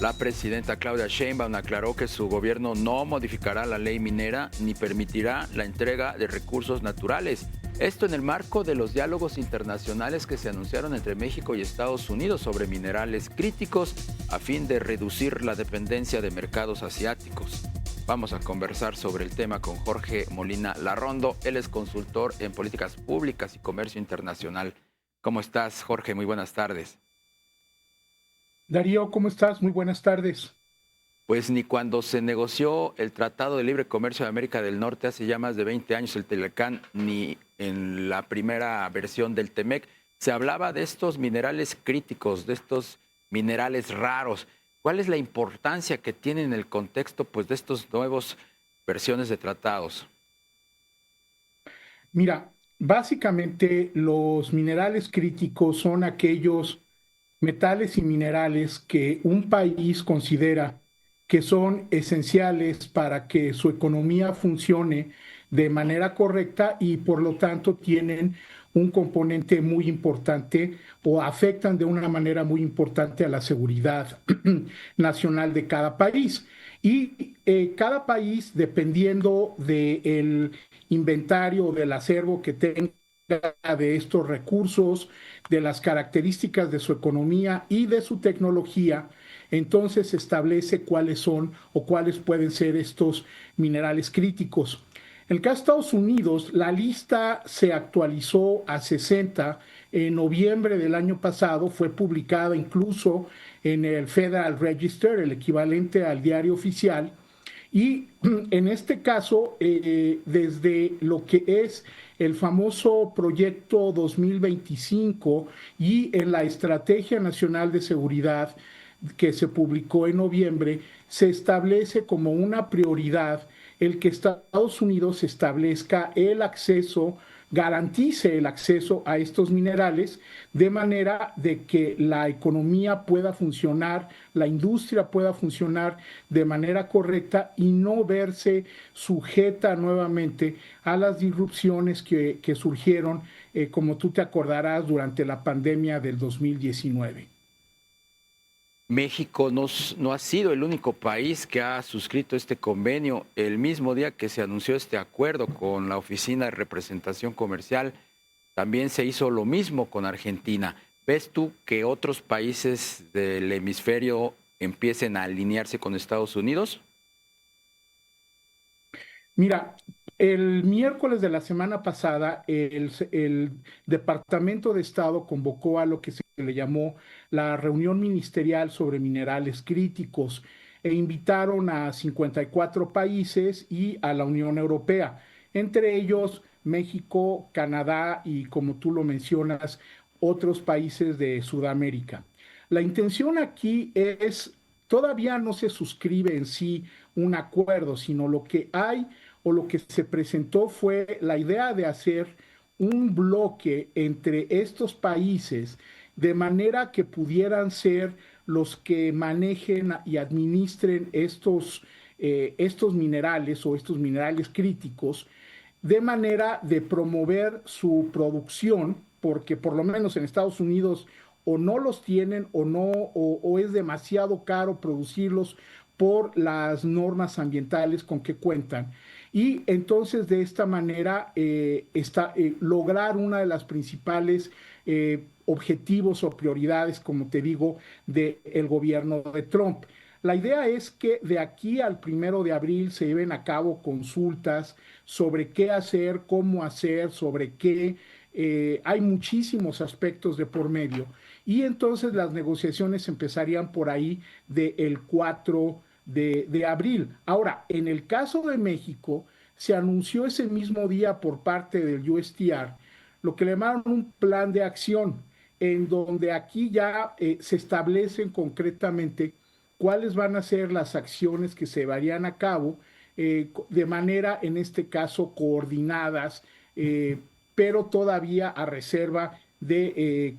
La presidenta Claudia Sheinbaum aclaró que su gobierno no modificará la ley minera ni permitirá la entrega de recursos naturales. Esto en el marco de los diálogos internacionales que se anunciaron entre México y Estados Unidos sobre minerales críticos a fin de reducir la dependencia de mercados asiáticos. Vamos a conversar sobre el tema con Jorge Molina Larrondo. Él es consultor en políticas públicas y comercio internacional. ¿Cómo estás, Jorge? Muy buenas tardes. Darío, ¿cómo estás? Muy buenas tardes. Pues ni cuando se negoció el Tratado de Libre Comercio de América del Norte hace ya más de 20 años, el Telecán, ni en la primera versión del TEMEC, se hablaba de estos minerales críticos, de estos minerales raros. ¿Cuál es la importancia que tienen en el contexto pues, de estas nuevas versiones de tratados? Mira, básicamente los minerales críticos son aquellos metales y minerales que un país considera que son esenciales para que su economía funcione de manera correcta y por lo tanto tienen un componente muy importante o afectan de una manera muy importante a la seguridad nacional de cada país. Y cada país, dependiendo del inventario o del acervo que tenga de estos recursos, de las características de su economía y de su tecnología, entonces establece cuáles son o cuáles pueden ser estos minerales críticos. En el caso de Estados Unidos, la lista se actualizó a 60 en noviembre del año pasado, fue publicada incluso en el Federal Register, el equivalente al diario oficial, y en este caso, desde lo que es el famoso proyecto 2025 y en la Estrategia Nacional de Seguridad que se publicó en noviembre, se establece como una prioridad el que Estados Unidos establezca el acceso, garantice el acceso a estos minerales de manera de que la economía pueda funcionar, la industria pueda funcionar de manera correcta y no verse sujeta nuevamente a las disrupciones que surgieron, como tú te acordarás, durante la pandemia del 2019. México no ha sido el único país que ha suscrito este convenio. El mismo día que se anunció este acuerdo con la Oficina de Representación Comercial, también se hizo lo mismo con Argentina. ¿Ves tú que otros países del hemisferio empiecen a alinearse con Estados Unidos? Mira, el miércoles de la semana pasada, el Departamento de Estado convocó a lo que se le llamó la reunión ministerial sobre minerales críticos e invitaron a 54 países y a la Unión Europea, entre ellos México, Canadá y, como tú lo mencionas, otros países de Sudamérica. La intención aquí es, todavía no se suscribe en sí un acuerdo, sino lo que hay o lo que se presentó fue la idea de hacer un bloque entre estos países de manera que pudieran ser los que manejen y administren estos minerales o estos minerales críticos, de manera de promover su producción, porque por lo menos en Estados Unidos o no los tienen o no, o es demasiado caro producirlos por las normas ambientales con que cuentan. Y entonces de esta manera lograr una de las principales objetivos o prioridades, como te digo, del gobierno de Trump. La idea es que de aquí al 1 de abril se lleven a cabo consultas sobre qué hacer, cómo hacer, sobre qué. Hay muchísimos aspectos de por medio. Y entonces las negociaciones empezarían por ahí del 4 de abril. Ahora, en el caso de México, se anunció ese mismo día por parte del USTR lo que le llamaron un plan de acción, en donde aquí ya se establecen concretamente cuáles van a ser las acciones que se llevarían a cabo de manera, en este caso, coordinadas, pero todavía a reserva de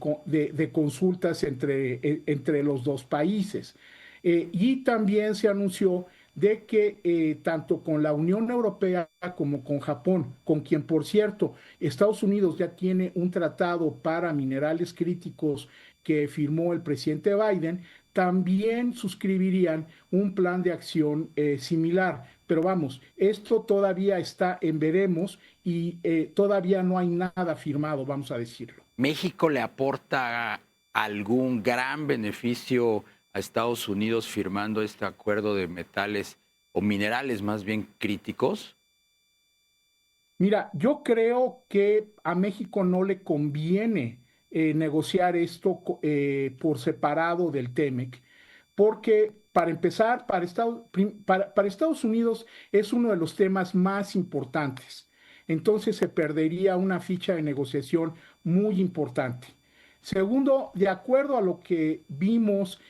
consultas entre los dos países. Y también se anunció de que tanto con la Unión Europea como con Japón, con quien, por cierto, Estados Unidos ya tiene un tratado para minerales críticos que firmó el presidente Biden, también suscribirían un plan de acción similar. Pero vamos, esto todavía está en veremos y todavía no hay nada firmado, vamos a decirlo. ¿México le aporta algún gran beneficio a Estados Unidos firmando este acuerdo de metales o minerales más bien críticos? Mira, yo creo que a México no le conviene negociar esto por separado del TEMEC, porque para empezar, para Estados Unidos es uno de los temas más importantes. Entonces se perdería una ficha de negociación muy importante. Segundo, de acuerdo a lo que vimos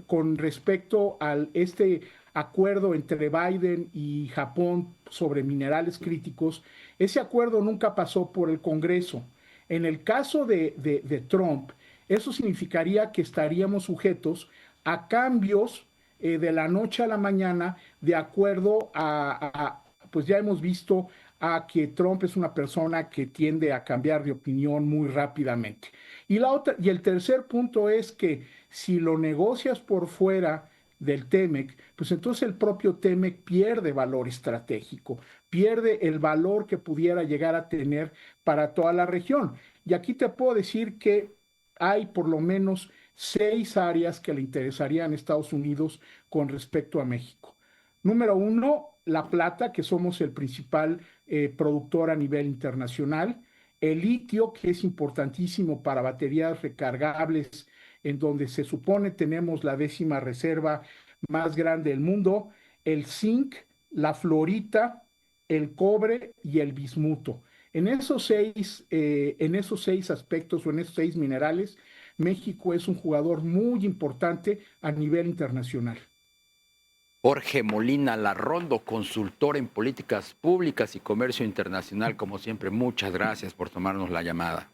con respecto a este acuerdo entre Biden y Japón sobre minerales críticos, ese acuerdo nunca pasó por el Congreso. En el caso de Trump, eso significaría que estaríamos sujetos a cambios de la noche a la mañana, de acuerdo pues ya hemos visto a que Trump es una persona que tiende a cambiar de opinión muy rápidamente. Y el tercer punto es que si lo negocias por fuera del TEMEC, pues entonces el propio TEMEC pierde valor estratégico, pierde el valor que pudiera llegar a tener para toda la región. Y aquí te puedo decir que hay por lo menos 6 áreas que le interesarían a Estados Unidos con respecto a México. Número 1, la plata, que somos el principal productor a nivel internacional. El litio, que es importantísimo para baterías recargables, en donde se supone tenemos la 10ª reserva más grande del mundo. El zinc, la fluorita, el cobre y el bismuto. En esos 6 aspectos o en esos 6 minerales, México es un jugador muy importante a nivel internacional. Jorge Molina Larrondo, consultor en políticas públicas y comercio internacional, como siempre, muchas gracias por tomarnos la llamada.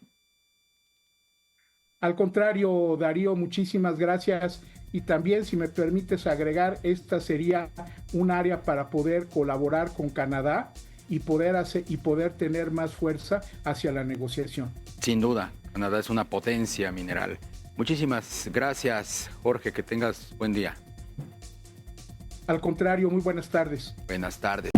Al contrario, Darío, muchísimas gracias. Y también, si me permites agregar, esta sería un área para poder colaborar con Canadá y poder tener más fuerza hacia la negociación. Sin duda, Canadá es una potencia mineral. Muchísimas gracias, Jorge, que tengas buen día. Al contrario, muy buenas tardes. Buenas tardes.